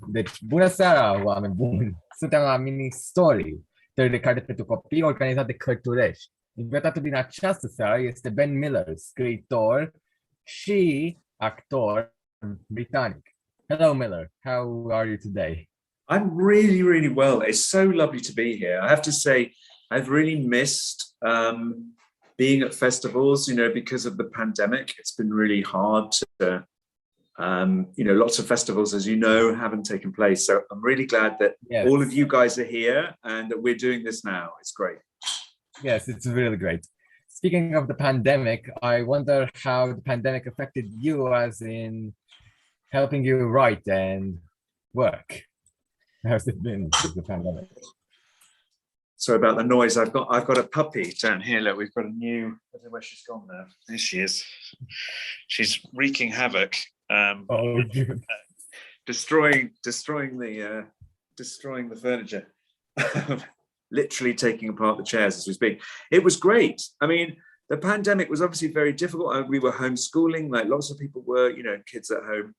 Deci, bună seara, oameni buni! Suntem la MiniStory, Târg de Carte, pentru Copii, organizat de Cărturești. Invitatul din această seară este Ben Miller, scriitor și actor britanic. Hello, Miller. How are you today? I'm really, really well. It's so lovely to be here. I have to say, I've really missed being at festivals, because of the pandemic. It's been really hard to, lots of festivals, as you know, haven't taken place. So I'm really glad that all of you guys are here and that we're doing this now. It's great. Yes, it's really great. Speaking of the pandemic, I wonder how the pandemic affected you, as in helping you write and work. How's it been with the pandemic? Sorry about the noise. I've got a puppy down here. Look, we've got a new. I don't know where she's gone now. There she is. She's wreaking havoc. Destroying the furniture. Literally taking apart the chairs as we speak. It was great. I mean, the pandemic was obviously very difficult. We were homeschooling, like lots of people were, kids at home.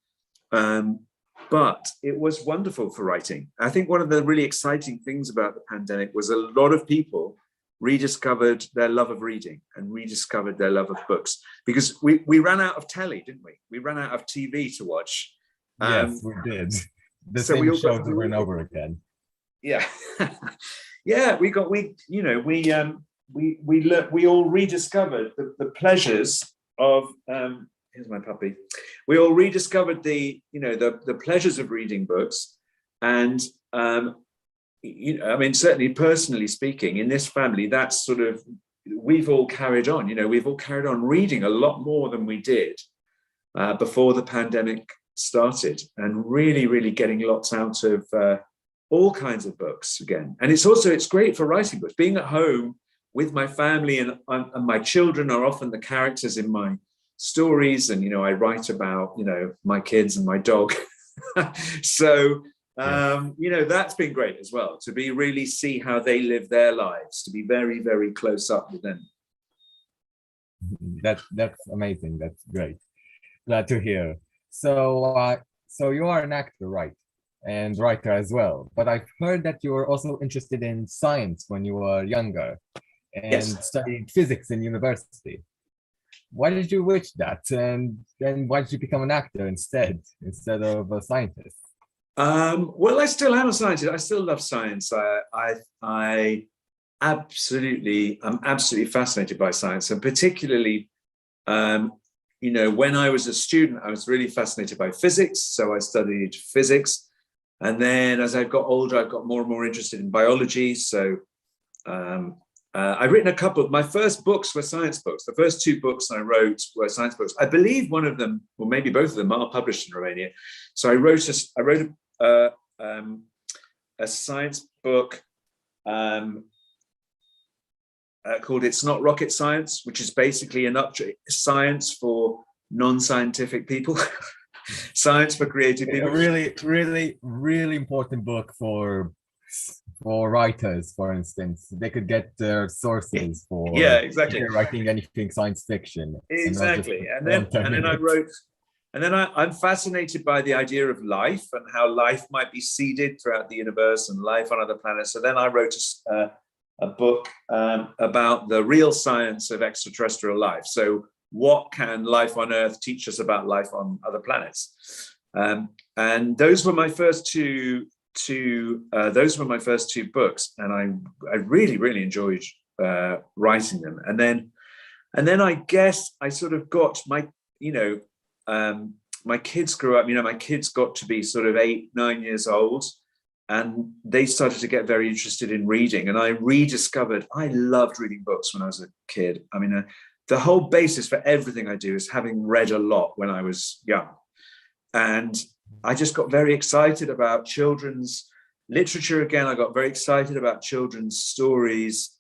But it was wonderful for writing. I think one of the really exciting things about the pandemic was a lot of people rediscovered their love of reading and rediscovered their love of books, because we ran out of telly, didn't we? We ran out of TV to watch. Yes, we did. The same shows over and over again. Yeah. Yeah, we all rediscovered the pleasures of here's my puppy. We all rediscovered the pleasures of reading books, and certainly personally speaking, in this family, that's sort of, we've all carried on. We've all carried on reading a lot more than we did before the pandemic started, and really, really getting lots out of all kinds of books again. And it's great for writing books. Being at home with my family and my children are often the characters in my stories, and I write about my kids and my dog. So that's been great as well, to be really see how they live their lives, to be very, very close up with them. That's amazing. That's great. Glad to hear. So you are an actor, right? And writer as well, but I've heard that you were also interested in science when you were younger and studied physics in university. Why did you wish that, and then why did you become an actor instead of a scientist? Well, I still am a scientist. I still love science. I'm absolutely fascinated by science, and particularly, when I was a student, I was really fascinated by physics. So I studied physics, and then as I got older, I got more and more interested in biology. So I've written a couple. My first books were science books. The first two books I wrote were science books. I believe one of them, or maybe both of them, are published in Romania. So I wrote a science book called "It's Not Rocket Science," which is basically science for non-scientific people, science for creative people. A really, really, really important book for writers, for instance. They could get their sources for writing anything science fiction. Exactly. And then I'm fascinated by the idea of life and how life might be seeded throughout the universe and life on other planets. So then I wrote a book about the real science of extraterrestrial life. So what can life on Earth teach us about life on other planets? And those were my first two books, and I really, really enjoyed writing them. And then I guess I sort of got my kids grew up. My kids got to be sort of 8-9 years old, and they started to get very interested in reading. And I rediscovered I loved reading books when I was a kid. The whole basis for everything I do is having read a lot when I was young, and I just got very excited about children's literature again. I got very excited about children's stories.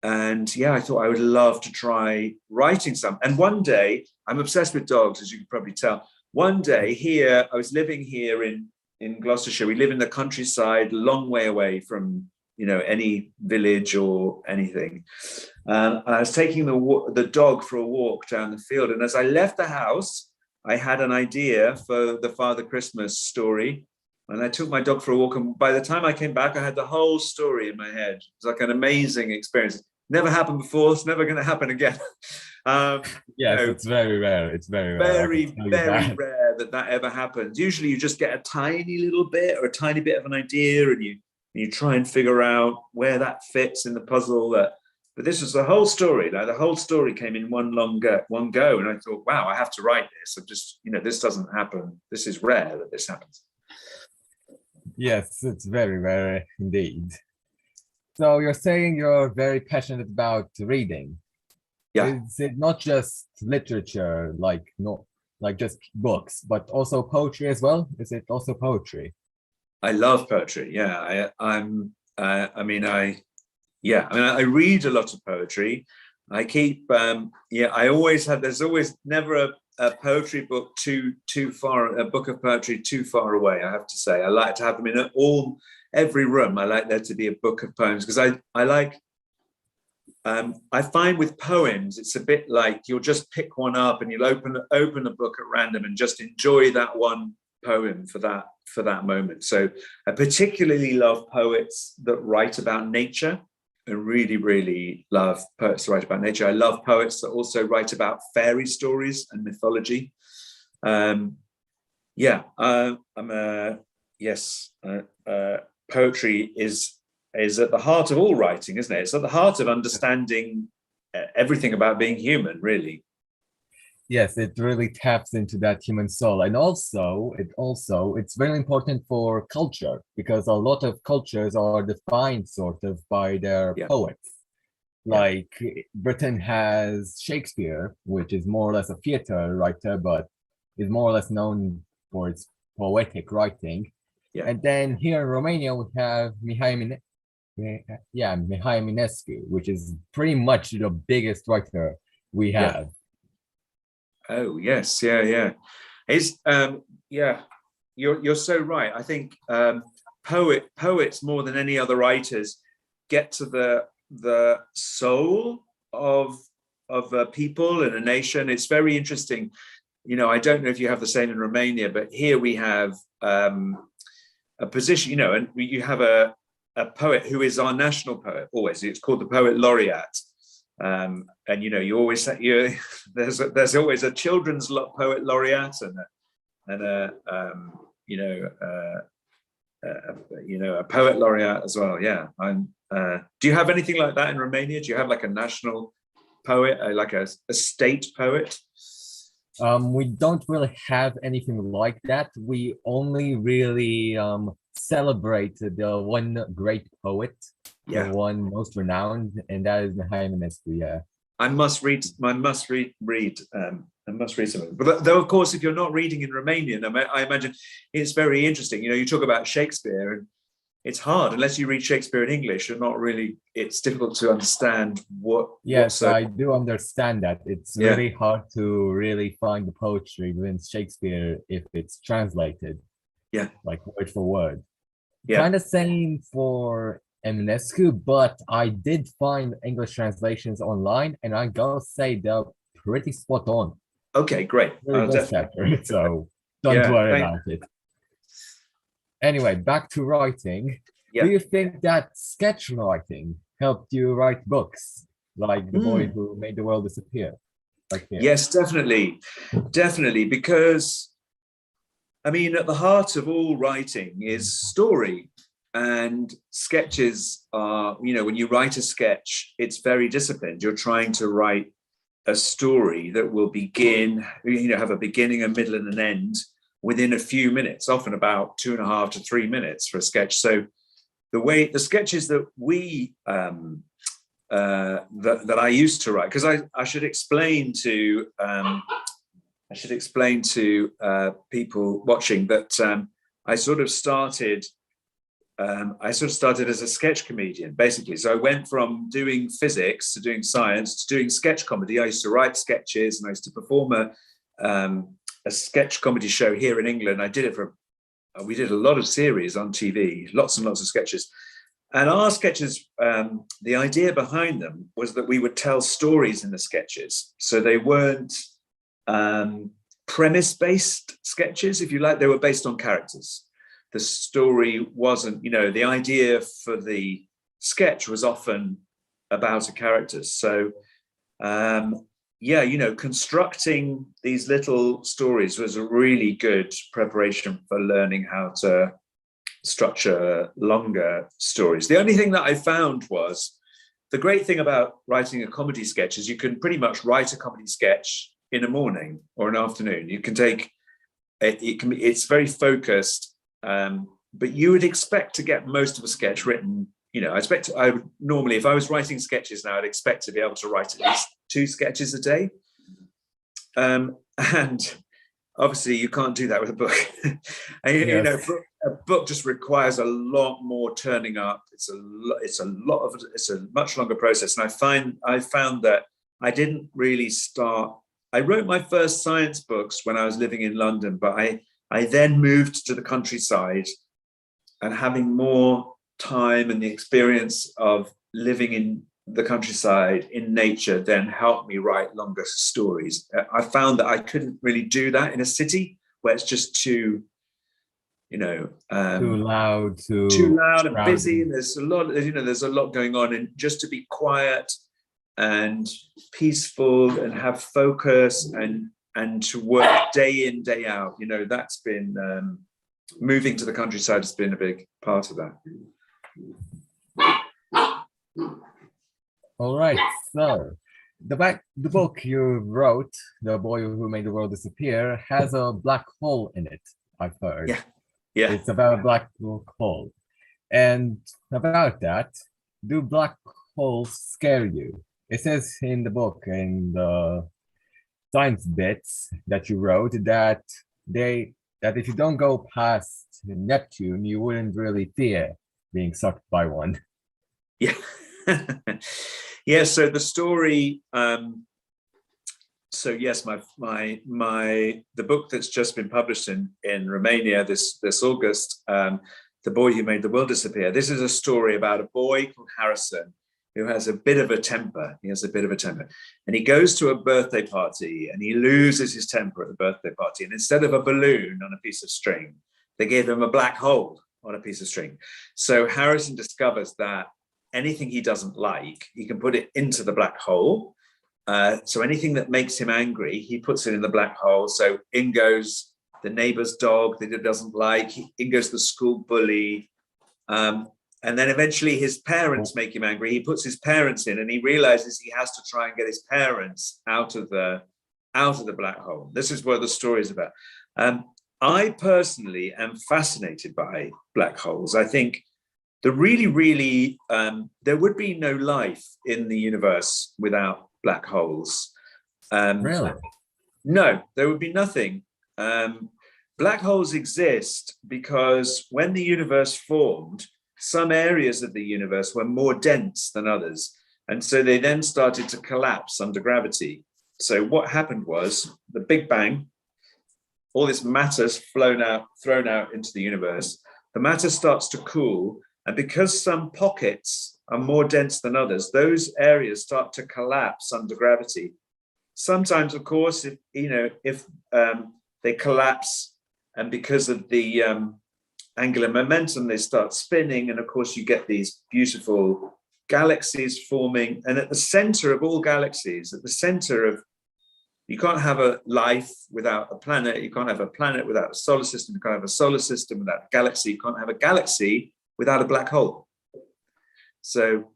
And I thought I would love to try writing some. And one day, I'm obsessed with dogs, as you can probably tell. One day here, I was living here in Gloucestershire. We live in the countryside, a long way away from any village or anything. I was taking the dog for a walk down the field. And as I left the house, I had an idea for the Father Christmas story, and I took my dog for a walk. And by the time I came back, I had the whole story in my head. It was like an amazing experience. Never happened before. It's never going to happen again. Yes, it's very rare. It's very rare. Very rare that ever happens. Usually you just get a tiny little bit or a tiny bit of an idea, and you try and figure out where that fits in the puzzle. But this was the whole story. Like the whole story came in one go. And I thought, wow, I have to write this. I'm just, this doesn't happen. This is rare that this happens. Yes, it's very rare indeed. So you're saying you're very passionate about reading. Yeah. Is it not just literature, like just books, but also poetry as well? Is it also poetry? I love poetry. Yeah, I read a lot of poetry. I keep, I always have. There's always never a poetry book too far, a book of poetry too far away. I have to say, I like to have them in every room. I like there to be a book of poems because I like. I find with poems, it's a bit like you'll just pick one up and you'll open a book at random and just enjoy that one poem for that moment. So I particularly love poets that write about nature. I really, really love poets that write about nature. I love poets that also write about fairy stories and mythology. Poetry is at the heart of all writing, isn't it? It's at the heart of understanding everything about being human, really. Yes, it really taps into that human soul. And also it's very important for culture because a lot of cultures are defined sort of by their poets. Like Britain has Shakespeare, which is more or less a theater writer, but is more or less known for its poetic writing. Yeah. And then here in Romania, we have Mihai Eminescu, which is pretty much the biggest writer we have. Oh yes, yeah. It's you're so right. I think poets more than any other writers get to the soul of people and a nation. It's very interesting. I don't know if you have the same in Romania, but here we have a position. And you have a poet who is our national poet always. It's called the Poet Laureate. And you always there's always a children's poet laureate and a poet laureate as well. Yeah. Do you have anything like that in Romania? Do you have like a national poet, like a state poet? We don't really have anything like that. We only really celebrate the one great poet. The one most renowned, and that is Mihai Eminescu. Yeah, I must read some of it. But though, of course, if you're not reading in Romanian, I imagine it's very interesting. You talk about Shakespeare, and it's hard unless you read Shakespeare in English. You're not really. It's difficult to understand what. Yes, I do understand that. It's really hard to really find the poetry within Shakespeare if it's translated. Yeah, like word for word. Yeah, kind of same for Eminescu, but I did find English translations online, and I gotta say they're pretty spot on. Okay, great. So don't worry about it. Anyway, back to writing. Do you think that sketch writing helped you write books like The Boy Who Made the World Disappear? Yes, definitely. Because, at the heart of all writing is story. And sketches are, when you write a sketch, it's very disciplined. You're trying to write a story that will begin, have a beginning, a middle, and an end within a few minutes, often about 2.5 to 3 minutes for a sketch. So the sketches that we, that I used to write, because I should explain to people watching that I sort of started as a sketch comedian, basically. So I went from doing physics to doing science to doing sketch comedy. I used to write sketches and I used to perform a sketch comedy show here in England. We did a lot of series on TV, lots and lots of sketches. And our sketches, the idea behind them was that we would tell stories in the sketches. So they weren't premise-based sketches, if you like. They were based on characters. The story wasn't, the idea for the sketch was often about a character. So, constructing these little stories was a really good preparation for learning how to structure longer stories. The only thing that I found was the great thing about writing a comedy sketch is you can pretty much write a comedy sketch in a morning or an afternoon. You can take it's very focused, but you would expect to get most of a sketch written. I would normally, if I was writing sketches now, I'd expect to be able to write at least 2 sketches a day. And obviously you can't do that with a book. Yes. A book just requires a lot more turning up. It's a much longer process. And I found that I didn't really start. I wrote my first science books when I was living in London, but I then moved to the countryside, and having more time and the experience of living in the countryside in nature then helped me write longer stories. I found that I couldn't really do that in a city where it's just too loud, too loud and crowded. busy, and there's a lot going on, and just to be quiet and peaceful and have focus and to work day in, day out, that's been moving to the countryside has been a big part of that. All right, so the book you wrote, The Boy Who Made the World Disappear, has a black hole in it, I've heard. Yeah. It's about a black hole. And about that, do black holes scare you? It says in the book, in the science bits that you wrote, that if you don't go past Neptune, you wouldn't really fear being sucked by one. Yeah. Yeah, so the story, so yes, the book that's just been published in Romania this August, The Boy Who Made the World Disappear. This is a story about a boy called Harrison who has a bit of a temper. He has a bit of a temper. And he goes to a birthday party and he loses his temper at the birthday party. And instead of a balloon on a piece of string, they gave him a black hole on a piece of string. So Harrison discovers that anything he doesn't like, he can put it into the black hole. So anything that makes him angry, he puts it in the black hole. So in goes the neighbor's dog that he doesn't like. In goes the school bully. And then eventually his parents make him angry. He puts his parents in, and he realizes he has to try and get his parents out of the black hole. This is what the story is about. I personally am fascinated by black holes. I think there would be no life in the universe without black holes. Really? No, there would be nothing. Black holes exist because when the universe formed, some areas of the universe were more dense than others. And so they then started to collapse under gravity. So what happened was the Big Bang, all this matter's thrown out into the universe. The matter starts to cool. And because some pockets are more dense than others, those areas start to collapse under gravity. Sometimes, of course, if they collapse, and because of the angular momentum, they start spinning. And of course, you get these beautiful galaxies forming. And at the center of all galaxies, you can't have a life without a planet. You can't have a planet without a solar system. You can't have a solar system without a galaxy. You can't have a galaxy without a black hole. So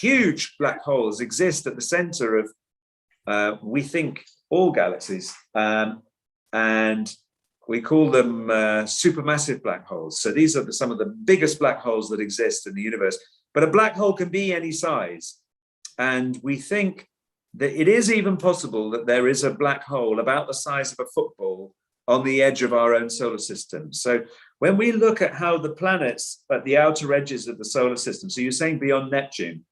huge black holes exist at the center of, we think, all galaxies. And we call them supermassive black holes. So these are some of the biggest black holes that exist in the universe. But a black hole can be any size. And we think that it is even possible that there is a black hole about the size of a football on the edge of our own solar system. So when we look at how the planets at the outer edges of the solar system, so you're saying beyond Neptune,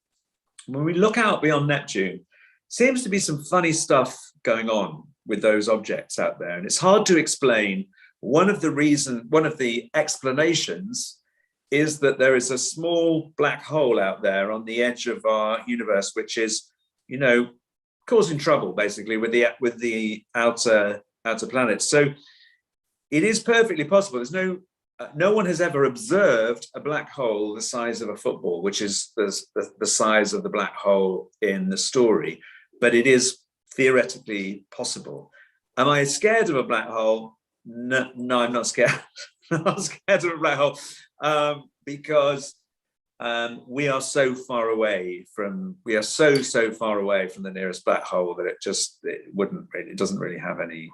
when we look out beyond Neptune, seems to be some funny stuff going on with those objects out there. And it's hard to explain. One of the explanations is that there is a small black hole out there on the edge of our universe, which is, causing trouble basically with the outer outer planets. So it is perfectly possible. There's no one has ever observed a black hole the size of a football, which is the size of the black hole in the story, but it is theoretically possible. Am I scared of a black hole? No, I'm not scared. I'm not scared of a black hole because we are so far away from the nearest black hole that it doesn't really have any.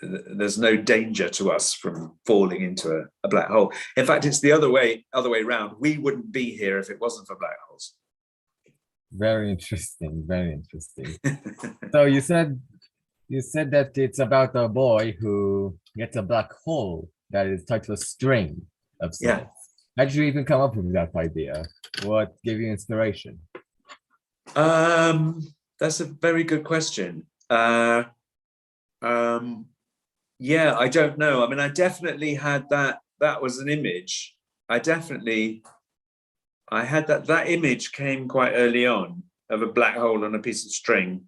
There's no danger to us from falling into a black hole. In fact, it's the other way around. We wouldn't be here if it wasn't for black holes. Very interesting. Very interesting. So you said that it's about a boy who gets a black hole that is tied to a string of sorts. Yeah. How did you even come up with that idea? What gave you inspiration? That's a very good question. Yeah, I don't know. I mean, I definitely had that. That was an image. I had that image came quite early on of a black hole on a piece of string.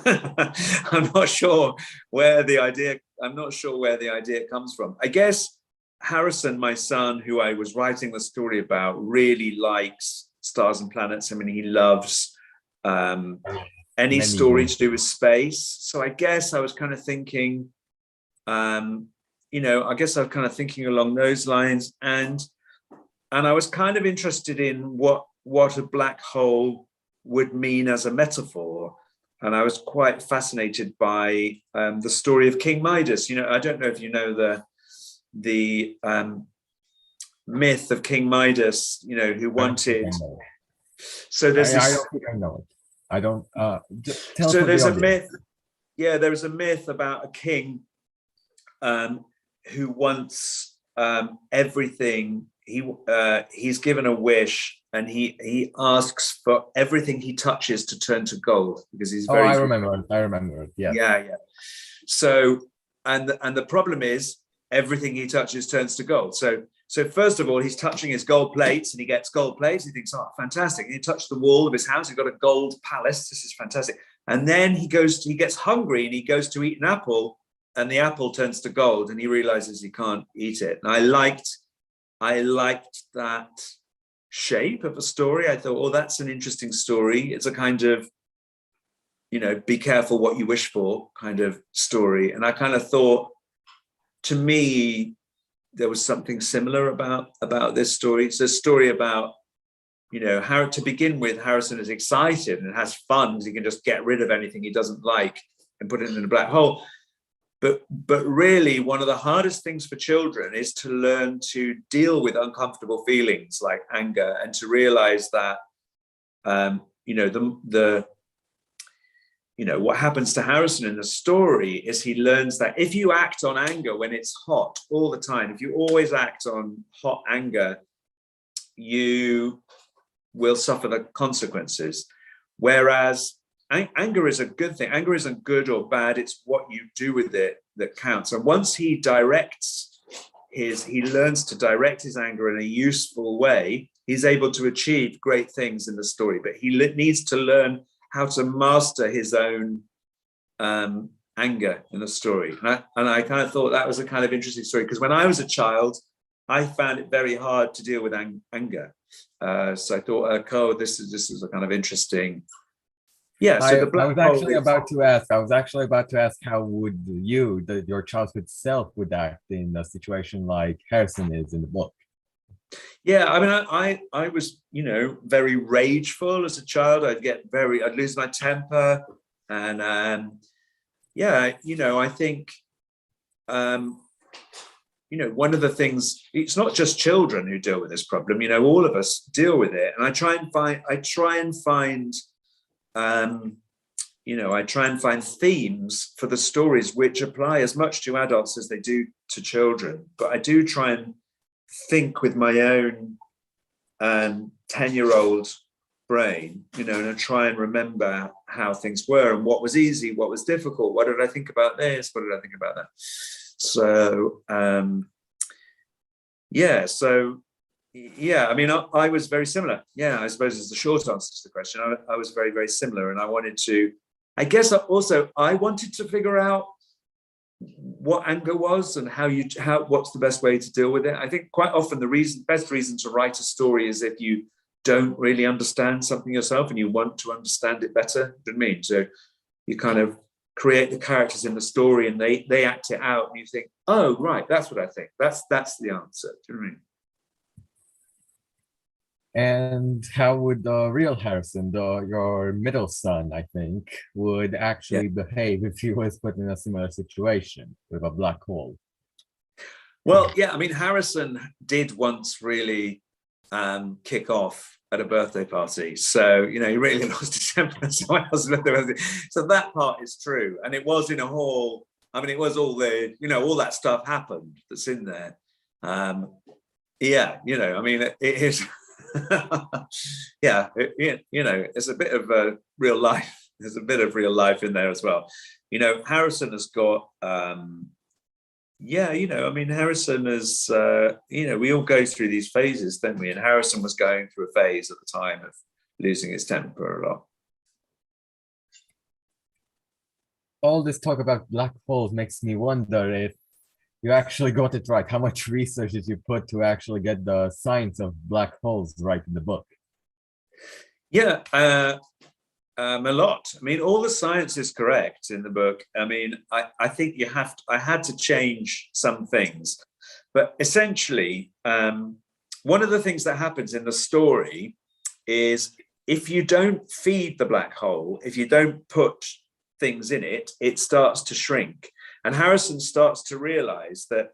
I'm not sure where the idea comes from. I guess Harrison, my son, who I was writing the story about, really likes stars and planets. I mean, he loves any story to do with space. So I guess I was kind of thinking, along those lines, and I was kind of interested in what a black hole would mean as a metaphor. And I was quite fascinated by the story of King Midas. I don't know if you know the myth of King Midas, who wanted. So there's I don't think I know it. I don't. So there's a myth. Yeah, there was a myth about a king who wants everything. He's given a wish, and he asks for everything he touches to turn to gold because he's very. I remember it. Yeah. Yeah. So, and the problem is everything he touches turns to gold. So first of all, he's touching his gold plates, and he gets gold plates. He thinks, "Oh, fantastic!" And he touched the wall of his house. He's got a gold palace. This is fantastic. And then he gets hungry, and he goes to eat an apple, and the apple turns to gold, and he realizes he can't eat it. And I liked that shape of a story. I thought, oh, that's an interesting story. It's a kind of, be careful what you wish for kind of story. And I kind of thought, to me, there was something similar about this story. It's a story about, how to begin with, Harrison is excited and has fun because he can just get rid of anything he doesn't like and put it in a black hole. But really, one of the hardest things for children is to learn to deal with uncomfortable feelings like anger, and to realize that, what happens to Harrison in the story is he learns that if you act on anger when it's hot all the time, if you always act on hot anger, you will suffer the consequences. Whereas anger is a good thing. Anger isn't good or bad. It's what you do with it that counts. And once he learns to direct his anger in a useful way, he's able to achieve great things in the story. But he needs to learn how to master his own anger in the story. And I kind of thought that was a kind of interesting story, because when I was a child, I found it very hard to deal with anger. So I thought, this is a kind of interesting. Yeah, so I was actually about to ask how would your childhood self would act in a situation like Harrison is in the book? Yeah, I mean, I was, very rageful as a child. I'd lose my temper, and I think, one of the things, it's not just children who deal with this problem. All of us deal with it, and I try and find themes for the stories which apply as much to adults as they do to children. But I do try and think with my own 10-year-old brain, and I try and remember how things were and what was easy, what was difficult, what did I think about this, what did I think about that. So I mean, I was very similar. Yeah, I suppose is the short answer to the question. I was very, very similar, and I wanted to, I guess also I wanted to figure out what anger was and what's the best way to deal with it. I think quite often the best reason to write a story is if you don't really understand something yourself and you want to understand it better. Do you know what I mean? So you kind of create the characters in the story and they act it out and you think, oh, right, that's what I think. That's the answer. Do you know what I mean? And how would the real Harrison, your middle son, I think, would actually behave if he was put in a similar situation with a black hole? Well, yeah, I mean, Harrison did once really kick off at a birthday party. So, you know, he really lost his temper. So that part is true. And it was in a hall. I mean, it was all all that stuff happened that's in there. Yeah, you know, I mean, it is... yeah, it's a bit of real life. There's a bit of real life in there as well. You know, Harrison has got, Harrison is, we all go through these phases, don't we? And Harrison was going through a phase at the time of losing his temper a lot. All this talk about black holes makes me wonder if you actually got it right. How much research did you put to actually get the science of black holes right in the book? Yeah, a lot. I mean, all the science is correct in the book. I mean, I think I had to change some things. But essentially, one of the things that happens in the story is if you don't feed the black hole, if you don't put things in it, it starts to shrink. And Harrison starts to realize that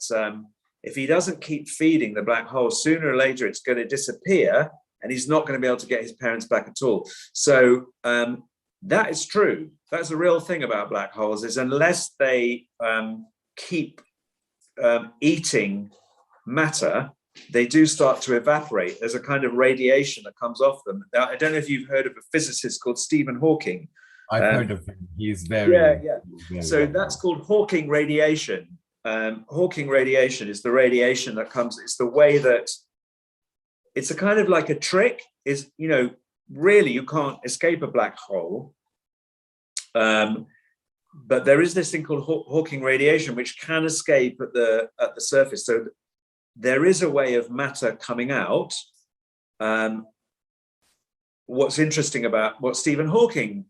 if he doesn't keep feeding the black hole, sooner or later it's going to disappear and he's not going to be able to get his parents back at all. So that is true. That's a real thing about black holes, is unless they keep eating matter, they do start to evaporate. There's a kind of radiation that comes off them. Now, I don't know if you've heard of a physicist called Stephen Hawking. I've heard of him. He's very... Yeah. So that's called Hawking radiation. Hawking radiation is the radiation that comes, it's the way that, it's a kind of like a trick, is, you know, really you can't escape a black hole. But there is this thing called Hawking radiation, which can escape at the surface. So there is a way of matter coming out. What's interesting about what Stephen Hawking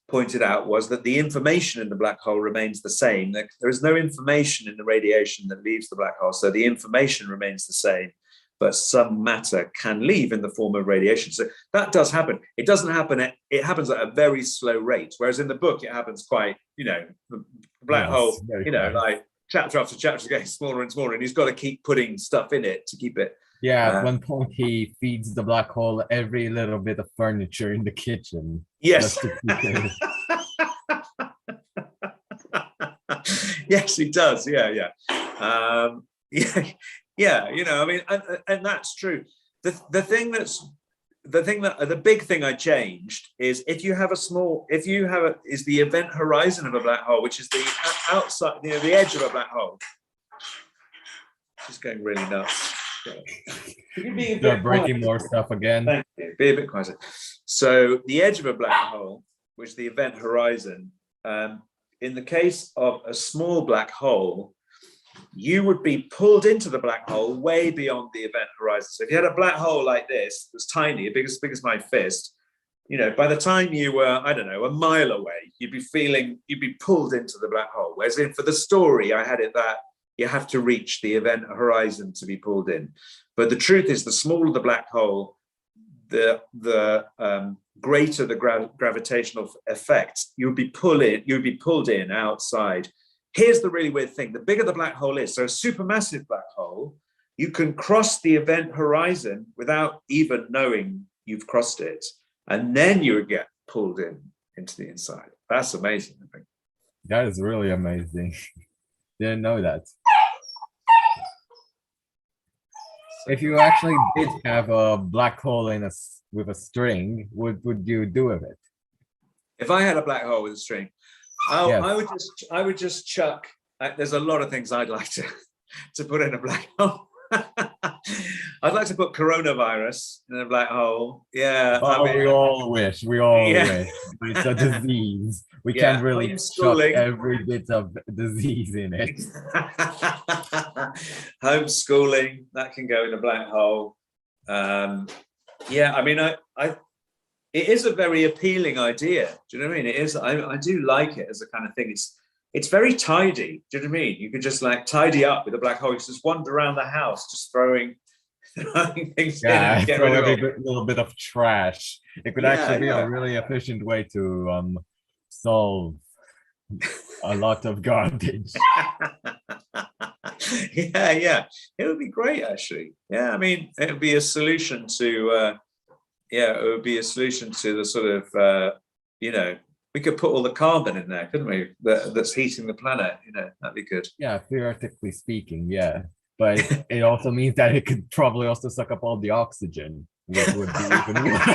pointed out was that the information in the black hole remains the same. There is no information in the radiation that leaves the black hole, so the information remains the same, but some matter can leave in the form of radiation. So that does happen. It doesn't happen, it happens at a very slow rate, whereas in the book it happens quite, you know, the black hole, you know, like chapter after chapter is getting smaller and smaller, and he's got to keep putting stuff in it to keep it. Yeah, at one point he feeds the black hole every little bit of furniture in the kitchen. Yes. Yes, he does. Yeah. Yeah. You know, I mean, and that's true. The big thing I changed is is the event horizon of a black hole, which is the outside, you know, the edge of a black hole. She's going really nuts. They're breaking more stuff again. Thank you. Be a bit quieter. So the edge of a black hole, which is the event horizon, in the case of a small black hole, you would be pulled into the black hole way beyond the event horizon. So if you had a black hole like this, it was tiny, as big as my fist, you know, by the time you were, I don't know, a mile away, you'd be pulled into the black hole. Whereas for the story, I had it that you have to reach the event horizon to be pulled in. But the truth is, the smaller the black hole, the greater the gravitational effect. You'd be pulled in outside. Here's the really weird thing: the bigger the black hole is, so a supermassive black hole, you can cross the event horizon without even knowing you've crossed it, and then you would get pulled into the inside. That's amazing, I think. That is really amazing. Didn't know that. If you actually did have a black hole with a string, what would you do with it? If I had a black hole with a string, Yes. I would just chuck. There's a lot of things I'd like to put in a black hole. I'd like to put coronavirus in a black hole. Yeah. Oh, we all wish. We all Yeah. wish. It's a disease. we Yeah, can't really chuck homeschooling. every bit of disease in it. Homeschooling, that can go in a black hole. Yeah, I mean, it is a very appealing idea. Do you know what I mean? It is. I do like it as a kind of thing. It's very tidy. Do you know what I mean? You could just like tidy up with a black hole. You just wander around the house, just throwing things in and get throw rid of every it. little bit of trash. It could Yeah, actually be yeah. a really efficient way to solve a lot of garbage. Yeah. It would be great, actually. Yeah, I mean, it would be a solution to. It would be a solution to the sort of, we could put all the carbon in there, couldn't we? That's heating the planet. That'd be good. Yeah, theoretically speaking, yeah. But it also means that it could probably also suck up all the oxygen, which would be even worse.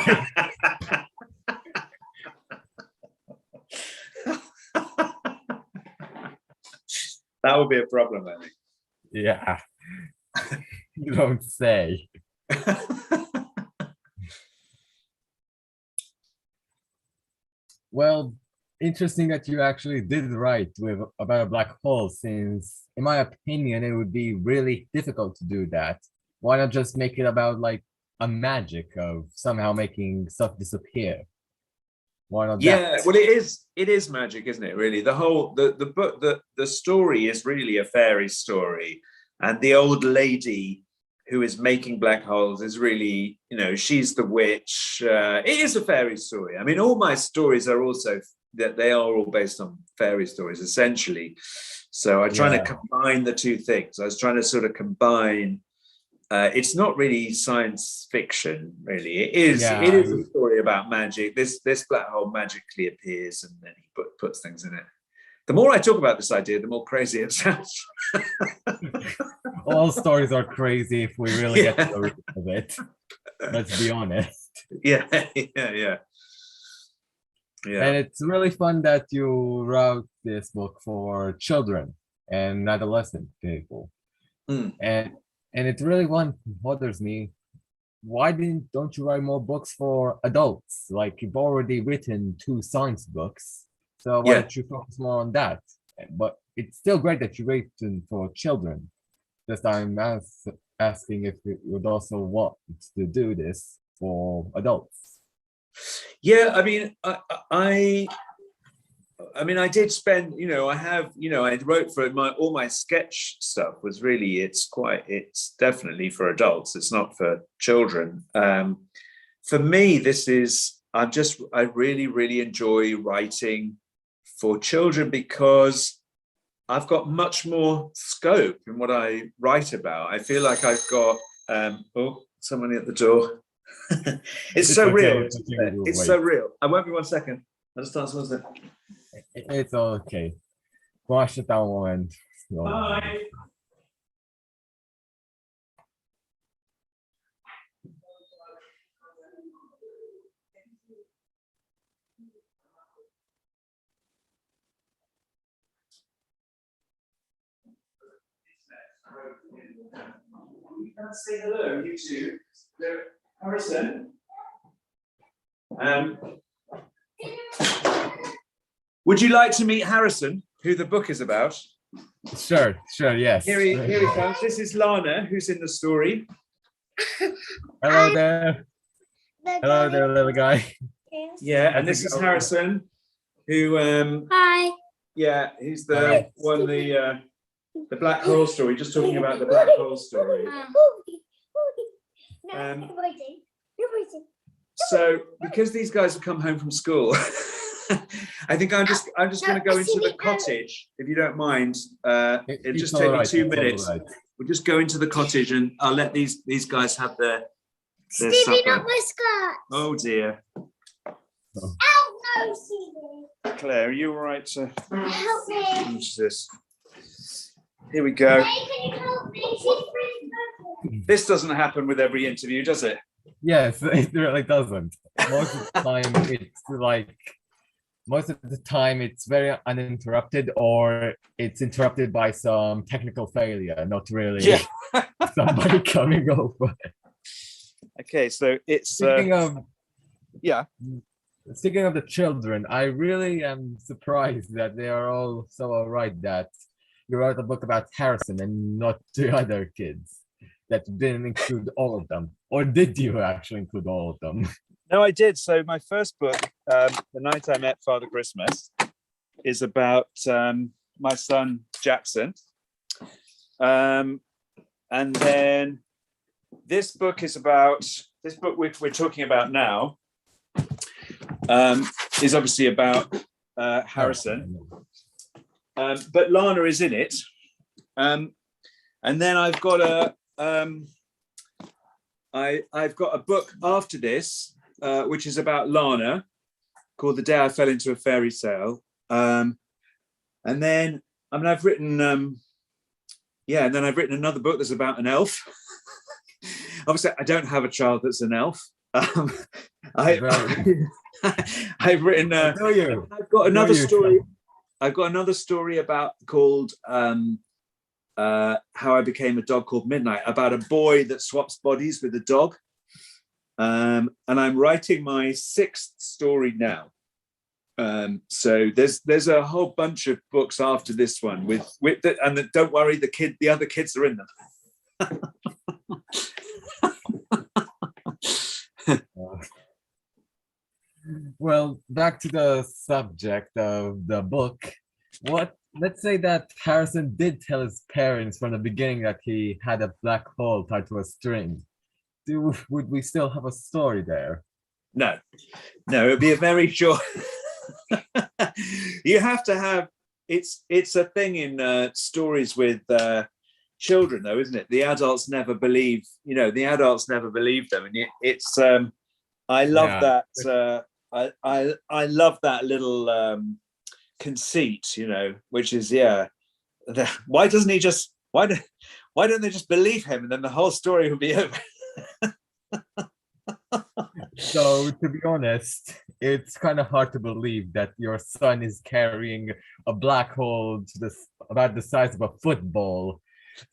That would be a problem, I think. Yeah. You don't say. Well, interesting that you actually did write about a black hole, since in my opinion, it would be really difficult to do that. Why not just make it about like a magic of somehow making stuff disappear? Why not Yeah, that? well, it is magic, isn't it? Really, the book, the story is really a fairy story, and the old lady who is making black holes is really, she's the witch. It is a fairy story. I mean, all my stories are also that they are all based on fairy stories, essentially. So I try to combine the two things. I was trying to sort of combine. It's not really science fiction, really. It is a story about magic. This black hole magically appears, and then he puts things in it. The more I talk about this idea, the more crazy it sounds. All stories are crazy if we really get to the root of it. Let's be honest. Yeah. And it's really fun that you wrote this book for children and adolescent people. And it really bothers me. Why don't you write more books for adults? Like, you've already written 2 science books, so why don't you focus more on that? But it's still great that you written for children. Just I'm asking if you would also want to do this for adults. Yeah, I mean, I did spend, I wrote for all my sketch stuff was really, it's definitely for adults. It's not for children. For me, I really, really enjoy writing for children because I've got much more scope in what I write about. I feel like I've got, somebody at the door. It's so real. It's so real. I won't be 1 second. I'll just answer 1 second. It's okay. Wash it down one. Bye. You can say hello, you two. Harrison. Would you like to meet Harrison, who the book is about? Sure, yes. Here he comes. This is Lana, who's in the story. Hello there. Hello there, little guy. Yeah, and this is Harrison, who Hi. Yeah, he's the one, the black hole story, just talking about the black hole story. So because these guys have come home from school, I think I'm just going to go into the cottage, if you don't mind. It'll just take me 2 minutes. We'll just go into the cottage and I'll let these guys have their Stevie, supper. not my skirt. Oh dear. Oh no, Stevie. Claire, are you all right to Help me. use this? Here we go. Hey, can you help me? She's really broken. This doesn't happen with every interview, does it? Yes, it really doesn't. Most of the time it's very uninterrupted, or it's interrupted by some technical failure, not really somebody coming over. Okay, so it's Speaking of speaking of the children, I really am surprised that they are all so all right that you wrote a book about Harrison and not the other kids. That didn't include all of them. Or did you actually include all of them? No, I did. So my first book, The Night I Met Father Christmas, is about my son Jackson. And then this book which we're talking about now, is obviously about Harrison. But Lana is in it. And then I've got I've got a book after this, which is about Lana, called The Day I Fell into a Fairy Tale. And then, I've written, and then I've written another book that's about an elf. Obviously, I don't have a child that's an elf. I've written. I've got another story. I've got another story called How I Became a Dog Called Midnight, about a boy that swaps bodies with a dog. And I'm writing my 6th story now. So there's a whole bunch of books after this one and don't worry, the other kids are in them. Well, back to the subject of the book. Let's say that Harrison did tell his parents from the beginning that he had a black hole tied to a string. Would we still have a story there? No, it'd be a very short. You have to have. It's a thing in stories with children, though, isn't it? The adults never believe. The adults never believe them, and it's. I love that. I love that little conceit, which is why doesn't he just why don't they just believe him, and then the whole story will be over. So, to be honest, it's kind of hard to believe that your son is carrying a black hole about the size of a football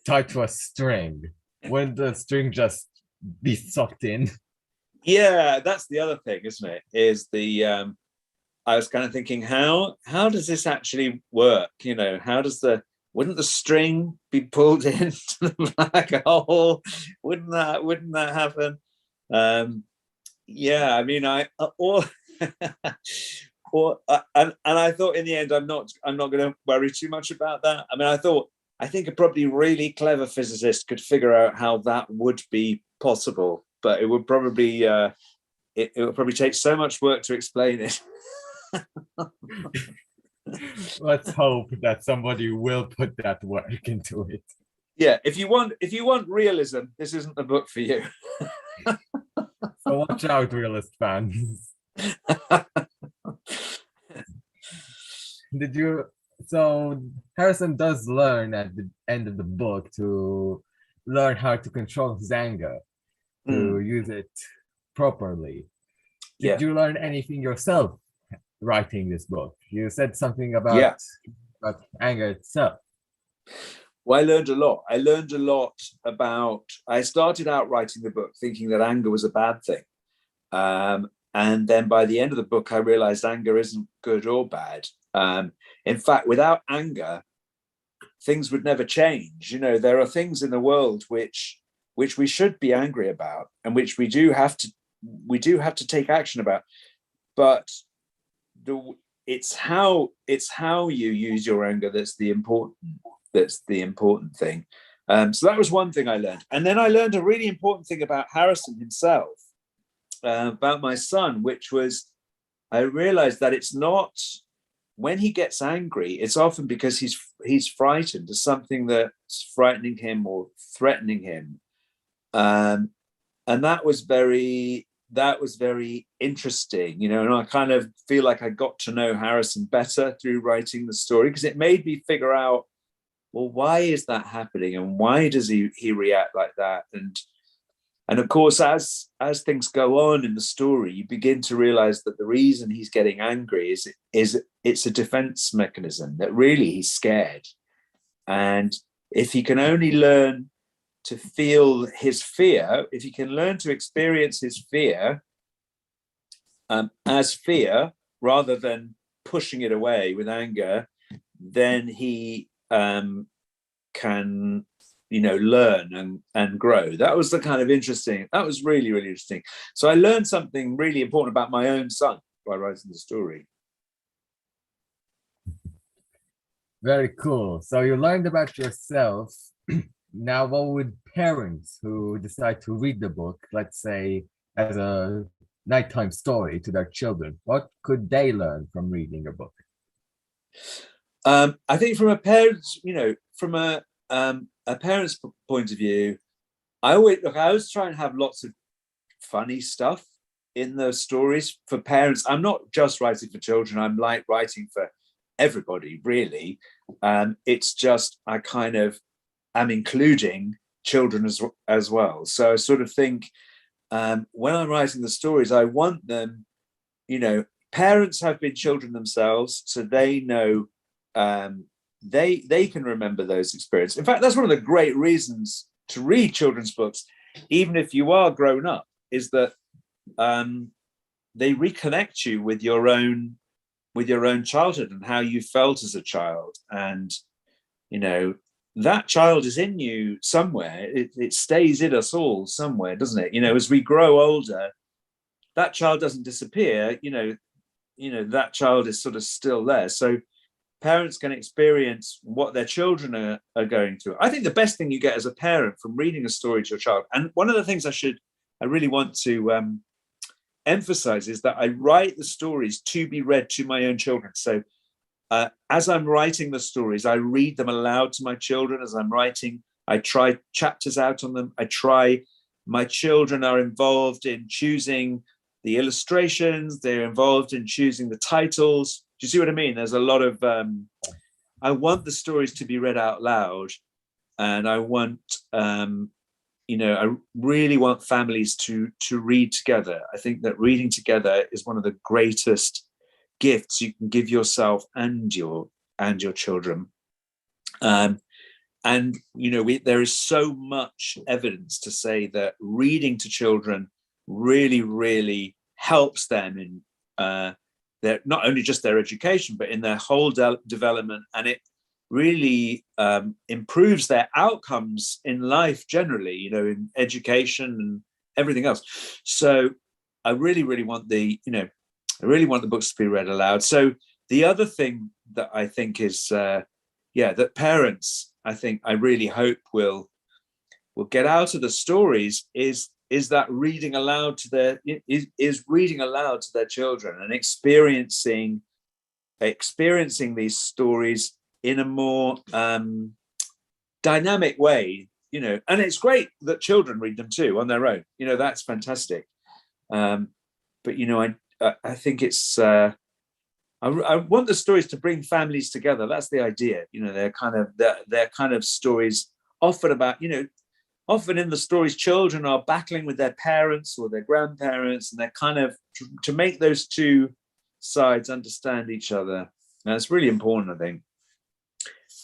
tied to a string. Wouldn't the string just be sucked in? Yeah, that's the other thing, isn't it? Is the I was kind of thinking, how does this actually work? Wouldn't the string be pulled into the black hole? Wouldn't that happen? And I thought in the end, I'm not going to worry too much about that. I think a probably really clever physicist could figure out how that would be possible, but it would probably it would probably take so much work to explain it. Let's hope that somebody will put that work into it. Yeah, if you want realism, this isn't the book for you. So watch out, realist fans. So Harrison does learn at the end of the book to learn how to control his anger, to use it properly. Did you learn anything yourself writing this book? You said something about anger itself. Well, I learned a lot. I started out writing the book thinking that anger was a bad thing. And then by the end of the book, I realized anger isn't good or bad. In fact, without anger, things would never change. There are things in the world which we should be angry about and which we do have to take action about. But it's how you use your anger that's the important thing. So that was one thing I learned. And then I learned a really important thing about Harrison himself, about my son, which was I realized that it's not when he gets angry, it's often because he's frightened of something that's frightening him or threatening him. And that was very interesting, and I kind of feel like I got to know Harrison better through writing the story, because it made me figure out, well, why is that happening, and why does he react like that? And of course, as things go on in the story, you begin to realize that the reason he's getting angry is it's a defense mechanism, that really he's scared. And if he can only learn to feel his fear, if he can learn to experience his fear, as fear rather than pushing it away with anger, then he can, learn and grow. That was the kind of interesting, that was really, really interesting. So I learned something really important about my own son by writing the story. Very cool. So you learned about yourself. Now, what would parents who decide to read the book, let's say as a nighttime story to their children, what could they learn from reading a book? I think from a parent's, from a parent's point of view, I always try and have lots of funny stuff in the stories for parents. I'm not just writing for children. I'm like writing for everybody, really. It's just I kind of am including children as well. So I sort of think when I'm writing the stories, I want them, parents have been children themselves, so they know they can remember those experiences. In fact, that's one of the great reasons to read children's books, even if you are grown up, is that they reconnect you with your own childhood and how you felt as a child. And that child is in you somewhere. It stays in us all somewhere, doesn't it? As we grow older, that child doesn't disappear. That child is sort of still there. So parents can experience what their children are going through. I think the best thing you get as a parent from reading a story to your child, and one of the things I really want to emphasize is that I write the stories to be read to my own children. So as I'm writing the stories, I read them aloud to my children. As I'm writing, I try chapters out on them. My children are involved in choosing the illustrations. They're involved in choosing the titles. Do you see what I mean? There's a lot of, I want the stories to be read out loud, and I want, I really want families to read together. I think that reading together is one of the greatest gifts you can give yourself and your children. There is so much evidence to say that reading to children really, really helps them in not only just their education, but in their whole development, and it really improves their outcomes in life generally, in education and everything else. So I really, really want the books to be read aloud. So the other thing that I think is, that parents, I really hope will get out of the stories is that reading aloud to their children and experiencing these stories in a more dynamic way, and it's great that children read them too on their own. That's fantastic. But I think it's I want the stories to bring families together. That's the idea. They're kind of stories often about, often in the stories, children are battling with their parents or their grandparents, and they're kind of to make those two sides understand each other. And it's really important, I think.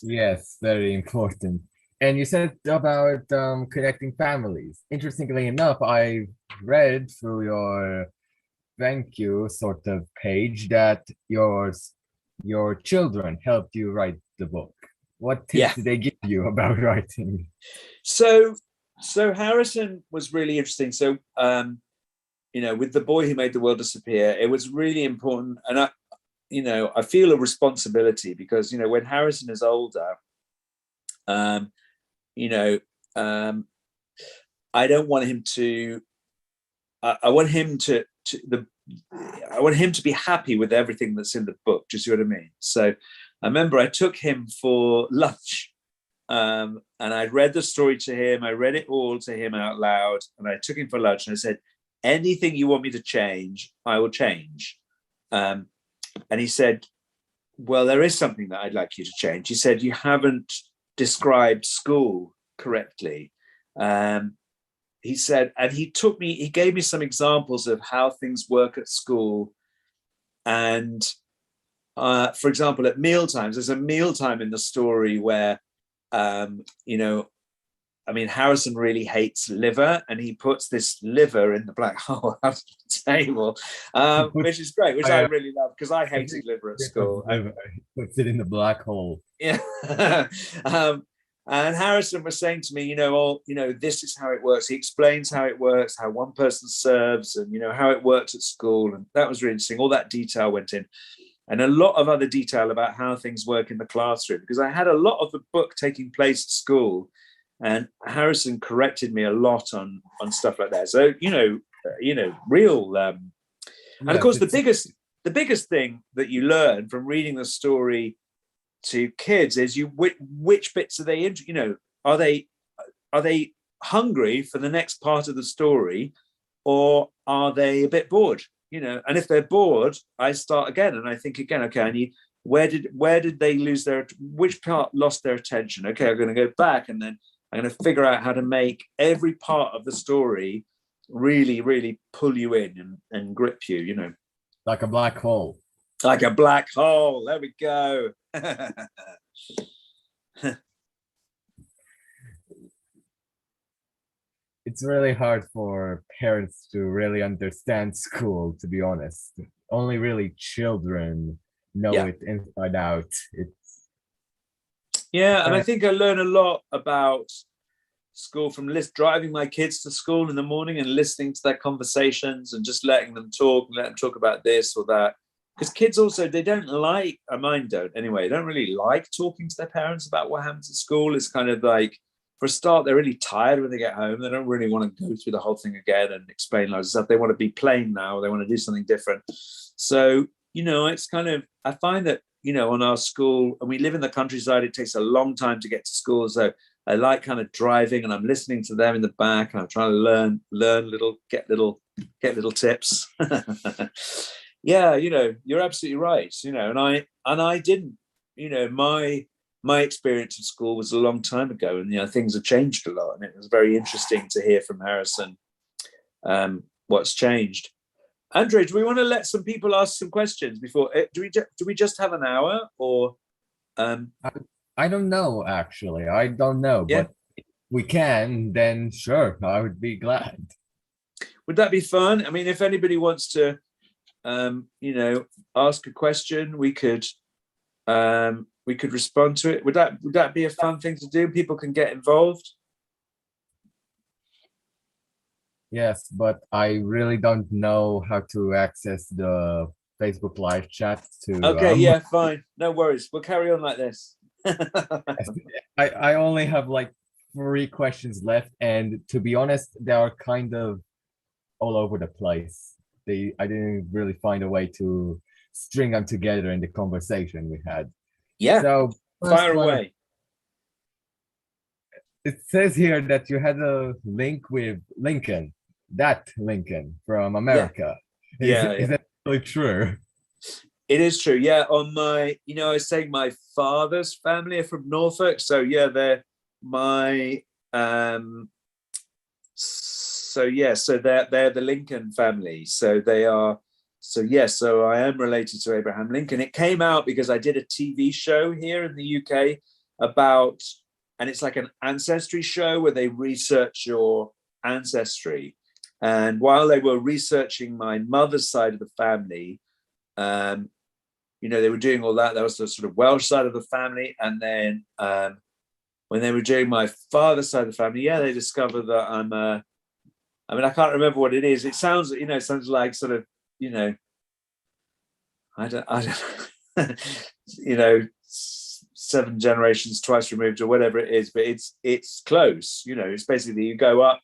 Yes, very important. And you said about connecting families. Interestingly enough, I read through your thank you sort of page that your children helped you write the book. What tips did they give you about writing? So Harrison was really interesting. So with The Boy Who Made the World Disappear, it was really important, and I feel a responsibility because when Harrison is older, I don't want him to. I want him to be happy with everything that's in the book. Do you see what I mean? So I remember I took him for lunch, and I read the story to him. I read it all to him out loud, and I took him for lunch, and I said, "Anything you want me to change, I will change." And he said, "Well, there is something that I'd like you to change." He said, "You haven't described school correctly." He said, and he gave me some examples of how things work at school. And for example, at mealtimes, there's a mealtime in the story where, I mean, Harrison really hates liver, and he puts this liver in the black hole under the table, which is great, which I really love, because I hated liver at school. Puts it in the black hole. Yeah. And Harrison was saying to me, this is how it works. He explains how it works, how one person serves, and, how it works at school. And that was really interesting. All that detail went in. And a lot of other detail about how things work in the classroom, because I had a lot of the book taking place at school, and Harrison corrected me a lot on stuff like that. So, real. And of course, the biggest thing that you learn from reading the story to kids is which bits are they are they hungry for the next part of the story, or are they a bit bored? And if they're bored, I start again and I think again, okay, I need where did they lose which part lost their attention? Okay, I'm going to go back, and then I'm going to figure out how to make every part of the story really, really pull you in and grip you, like a black hole. Like a black hole. There we go. It's really hard for parents to really understand school, to be honest. Only really children know it inside out. And I think I learn a lot about school from driving my kids to school in the morning and listening to their conversations and just letting them talk about this or that. Because kids also, they don't like, mine don't anyway, don't really like talking to their parents about what happens at school. It's kind of like, for a start, they're really tired when they get home. They don't really want to go through the whole thing again and explain loads of stuff. They want to be playing now. They want to do something different. So, it's kind of, I find that, on our school, and we live in the countryside, it takes a long time to get to school. So I like kind of driving, and I'm listening to them in the back, and I'm trying to learn get little tips. Yeah, you're absolutely right. And I didn't, my experience of school was a long time ago, and things have changed a lot. And it was very interesting to hear from Harrison what's changed. Andrei, do we want to let some people ask some questions before? Do we just have an hour, or? I don't know, actually. I don't know, but if we can, then sure, I would be glad. Would that be fun? I mean, if anybody wants to, ask a question, we could respond to it. Would that be a fun thing to do? People can get involved. Yes, but I really don't know how to access the Facebook live chat to. Okay, fine. No worries. We'll carry on like this. I only have like 3 questions left, and to be honest, they are kind of all over the place. I didn't really find a way to string them together in the conversation we had. Yeah. So fire away. It says here that you had a link with Lincoln, that Lincoln from America. Is that really true? It is true. Yeah. On my, I was saying my father's family are from Norfolk. So yeah, they're my, so they're the Lincoln family. So they are, so I am related to Abraham Lincoln. It came out because I did a TV show here in the UK about, and it's like an ancestry show where they research your ancestry. And while they were researching my mother's side of the family, they were doing all that. That was the sort of Welsh side of the family. And then when they were doing my father's side of the family, they discovered that I can't remember what it is. It sounds, sounds like sort of, I don't 7 generations twice removed or whatever it is, but it's close. It's basically you go up,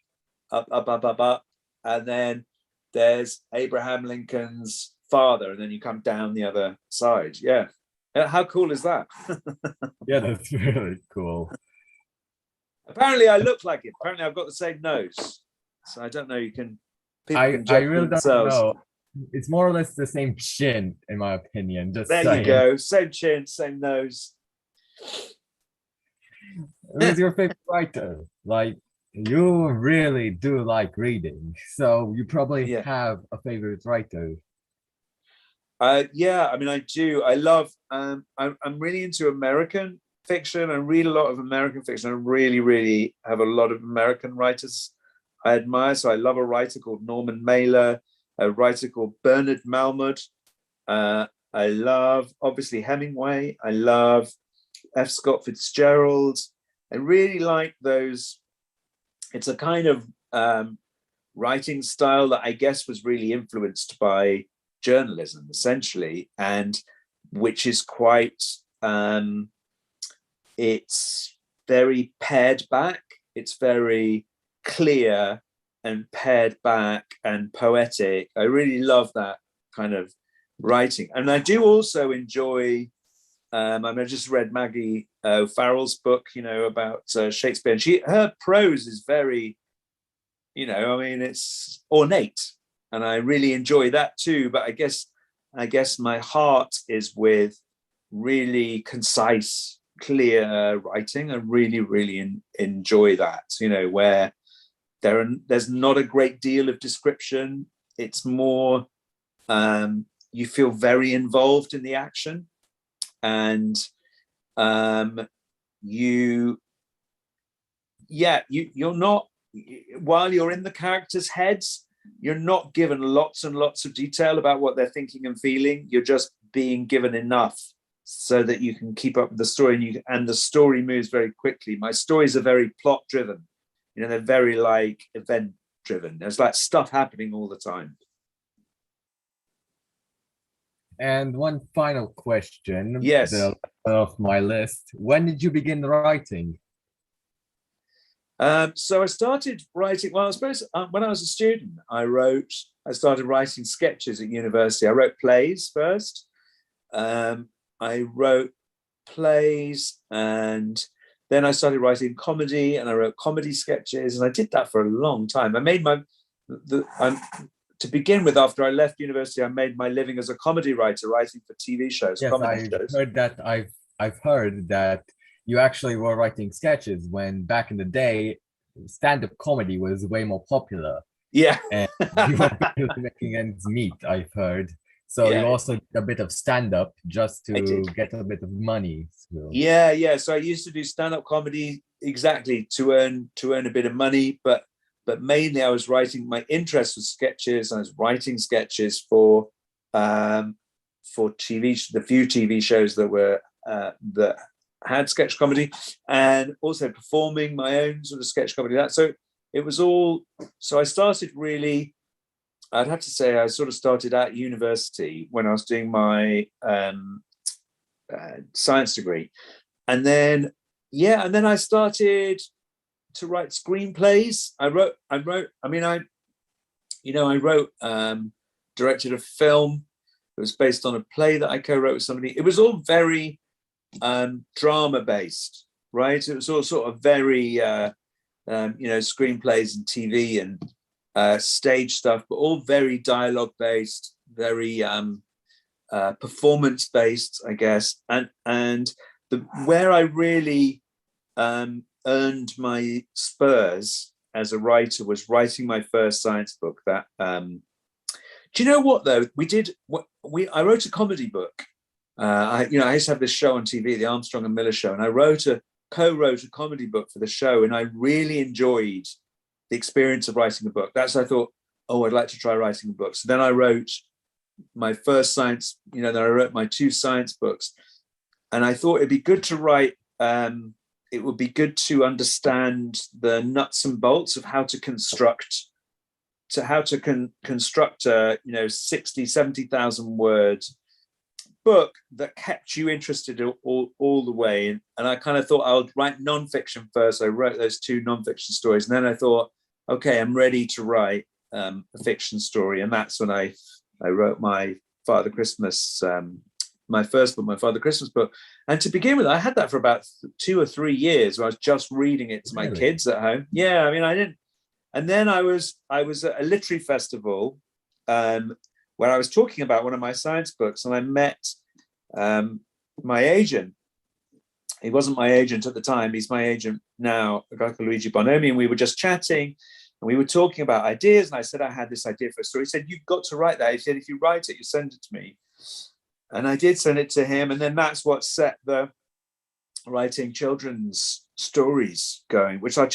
and then there's Abraham Lincoln's father, and then you come down the other side. Yeah. How cool is that? Yeah, that's really cool. Apparently I look like it. Apparently I've got the same nose. So I don't know, I really don't know. It's more or less the same chin, in my opinion. Just there saying. You go. Same chin, same nose. Who's your favorite writer? Like, you really do like reading, so you probably have a favorite writer. I do. I love. I'm really into American fiction. I read a lot of American fiction. I really, really have a lot of American writers I admire. So I love a writer called Norman Mailer, a writer called Bernard Malmud. I love, obviously, Hemingway. I love F. Scott Fitzgerald. I really like those. It's a kind of writing style that I guess was really influenced by journalism, essentially, and which is quite, it's very pared back. It's very clear and pared back and poetic. I really love that kind of writing. And I do also enjoy, I just read Maggie O'Farrell's book, about Shakespeare, and her prose is very, it's ornate, and I really enjoy that too. But I guess my heart is with really concise, clear writing. I really, really enjoy that, where there's not a great deal of description. It's more, you feel very involved in the action, and you're not, while you're in the characters' heads, you're not given lots and lots of detail about what they're thinking and feeling. You're just being given enough so that you can keep up with the story, and the story moves very quickly. My stories are very plot driven. They're very like event driven. There's like stuff happening all the time. And one final question. Yes. The of my list. When did you begin writing? So I started writing, well, I suppose when I was a student, I started writing sketches at university. I wrote plays first. I wrote plays, and then I started writing comedy, and I wrote comedy sketches, and I did that for a long time. I made to begin with, after I left university, I made my living as a comedy writer, writing for TV shows, yes, comedy shows. I've heard that you actually were writing sketches when back in the day, stand-up comedy was way more popular. Yeah. And you were making ends meet, I've heard. So Yeah. you also did a bit of stand-up just to get a bit of money. So. Yeah. So I used to do stand-up comedy exactly to earn a bit of money, but mainly I was writing. My interest was sketches. I was writing sketches for TV, the few TV shows that were that had sketch comedy, and also performing my own sort of sketch comedy. So it was all. So I started really. I'd have to say I sort of started at university when I was doing my science degree, and then I started to write screenplays. I directed a film. It was based on a play that I co-wrote with somebody. It was all very drama based, right? It was all sort of very screenplays and TV and stage stuff, but all very dialogue based, very performance based, I guess. And where I really earned my spurs as a writer was writing my first science book. That do you know what though? I wrote a comedy book. I used to have this show on TV, the Armstrong and Miller Show, and I co-wrote a comedy book for the show, and I really enjoyed the experience of writing a book. That's I thought, I'd like to try writing a book. So then I wrote my first science, then I wrote my 2 science books, and I thought it'd be good to write. It would be good to understand the nuts and bolts of how to construct a 60,000-70,000 word book that kept you interested all the way. And I kind of thought I would write nonfiction first. I wrote those 2 nonfiction stories, and then I thought, okay, I'm ready to write a fiction story. And that's when I wrote my Father Christmas, my first book, my Father Christmas book. And to begin with, I had that for about 2 or 3 years, where I was just reading it to my kids at home. Yeah, I didn't. And then I was at a literary festival where I was talking about one of my science books, and I met my agent. He wasn't my agent at the time. He's my agent now, a guy called Luigi Bonomi, and we were just chatting, and we were talking about ideas. And I said I had this idea for a story. He said, "You've got to write that." He said, "If you write it, you send it to me." And I did send it to him, and then that's what set the writing children's stories going, which I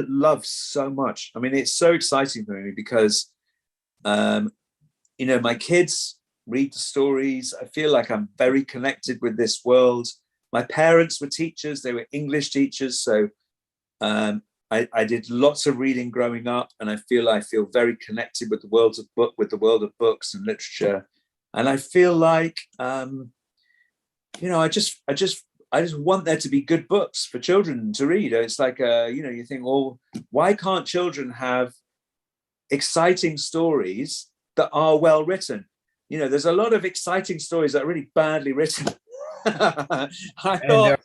love so much. I mean, it's so exciting for me because, my kids read the stories. I feel like I'm very connected with this world. My parents were teachers. They were English teachers. So I did lots of reading growing up, and I feel very connected with the world of books and literature. And I feel like, I just want there to be good books for children to read. It's like, you think, well, why can't children have exciting stories that are well written? There's a lot of exciting stories that are really badly written. I thought,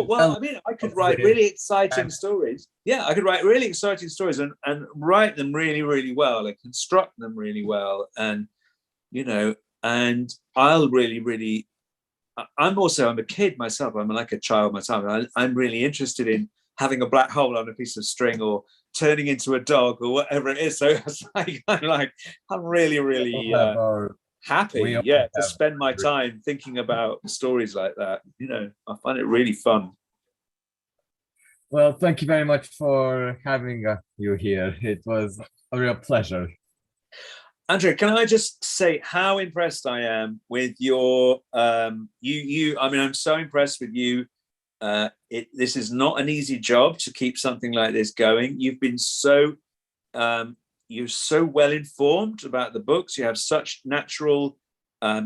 well, I mean, I could write really exciting stories. Yeah, I could write really exciting stories and write them really, really well, and construct them really well. And, and I'll really, really, I'm a kid myself. I'm like a child myself. I'm really interested in having a black hole on a piece of string or turning into a dog or whatever it is. So it's like, I'm really, really happy, to spend my time thinking about stories like that. I find it really fun. Well, thank you very much for having you here. It was a real pleasure. Andrei, can I just say how impressed I am with your I mean, I'm so impressed with you. This is not an easy job to keep something like this going. You've been you're so well informed about the books. You have such natural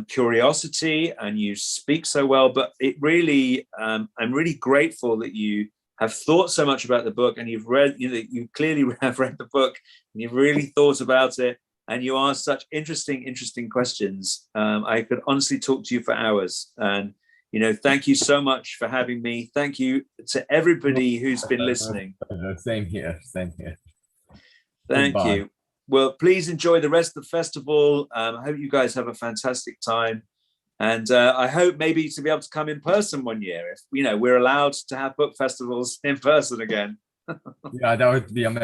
curiosity, and you speak so well. But it really, I'm really grateful that you have thought so much about the book, and you've read. You clearly have read the book, and you've really thought about it, and you ask such interesting questions. I could honestly talk to you for hours. And thank you so much for having me. Thank you to everybody who's been listening. Same here. Thank Goodbye. you. Well, please enjoy the rest of the festival. I hope you guys have a fantastic time. And I hope maybe to be able to come in person one year if, we're allowed to have book festivals in person again. Yeah, that would be amazing.